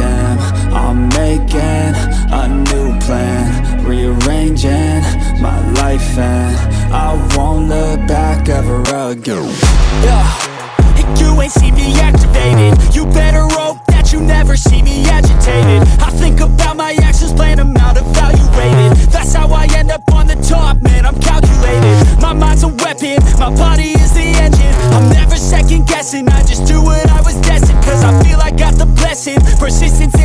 am. I'm making a new plan, rearranging my life, and I won't look back ever again. You ain't see me activated. You better hope that you never see me agitated. I think about my actions, plan them out, evaluated. That's how I end up on the top, man, I'm calculated. My mind's a weapon, my body is the engine. I'm never second guessing, I just do what I was destined. Cause I feel I got the blessing, persistence